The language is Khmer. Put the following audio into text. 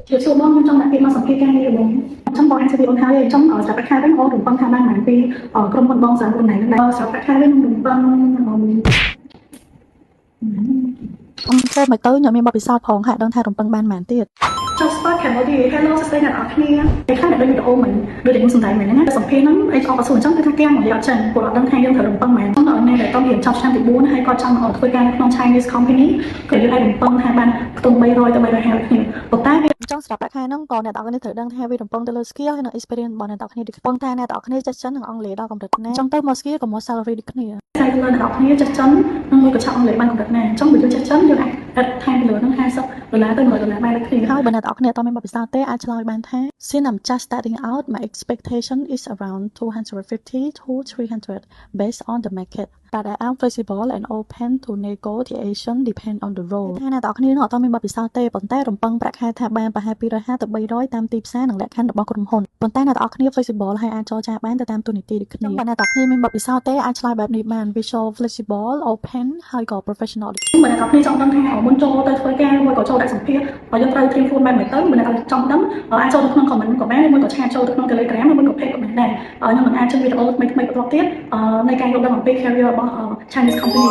Chiều chiều bom trong đại mà sập kia càng nhiều bom trong bọn anh sẽ bị ôn hai trong ở sập khai với ô đồng băng tham ban mảng vì ở trong băng giá bên này này sập khai với đồng băng តែមកទៅខ្ញុំមានបទពិសោធន៍ផងហាក់ដឹងថារំពឹងបានប៉ុន្មានទៀត Just Spot Cambodia Hello សួស្តីអ្នកនរគ្នាតែខ្លះអ្នកដូចវីដេអូមិនដូចតែខ្ញុំសំដែងមែនណាសម្ភារហ្នឹងអីអបអរសូមអញ្ចឹងគឺថាគេមកយកអត់ចឹងពួកអត់ដឹងថាយើងត្រូវរំពឹងមែនអត់នៅតែต้องរៀនចប់ឆ្នាំទី4ហើយគាត់ចង់មកធ្វើការក្នុង Chinese company គឺយើងឲ្យរំពឹងថាបានខ្ទង់300ទៅ350គ្នាប៉ុន្តែវាចង់សម្រាប់ប្រាក់ខែហ្នឹងក៏អ្នកនរគ្នាត្រូវដឹងថាវារំពឹងទៅលើ skill ហើយនិង experience របស់អ្នកនរគ្នាដូចប៉ុន្តែអ្នកនរគ្នាចេះចិននិងអង់គ្លេសដល់កម្រិតណាចង់ទៅមក skill ក៏មក salary ដូចគ្នាតែលើអ្នកនរគ្នាចេះចិននិងមួយកញ្ចក់អង់គ្លេសបានកម្រិតណាអញ្ចឹងបើយើងចេះចិនយើងអាចថែមលើហ្នឹង$50ទៅ$100បានដូចគ្នាហើយបើអ្នកនរគ្នាអត់មានបទពិសោធន៍ទេអាចឆ្លើយបានថា since I'm just starting out my expectation is around 250 to 300 based on the market but I am flexible and open to negotiation depend on the role ថាអ្នកនរគ្នាអត់មានបទពិសោធន៍ទេប៉ុន្តែរំពឹងប្រាក់ខែថាបានប្រហែល250ទៅ300តាមទីផ្សារនិងលក្ខខណ្ឌរបស់ក្រុមហ៊ុនប៉ុន្តែអ្នកនរគ្នា flexible ហើយអាចចរចាបានទៅតាមទូនីតិដូចគ្នាបើអ្នកនរគ្នាមានបទពិសោធន៍ទេអាចឆ្លើយបែបនេះបាន visual flexible open ហើយក៏ professional បើអ្នកនរគ្នាចង់ដឹងថាមុនចូលទៅធ្វើការមួយក៏ចូលដាក់សម្ភារបើយើងត្រូវត្រៀមខ្លួនបែបម៉េចទៅបើអ្នកនរចង់ដឹងអាចចូលទៅក្នុង comment ក៏បានមួយក៏ឆាតចូលទៅក្នុង Telegram មួយក៏ page ក៏បានដែរខ្ញុំនឹងអាចជូនវីដេអូថ្មីៗបន្តទៀតនៃការយល់ដឹងអំពី career របស់ Chinese company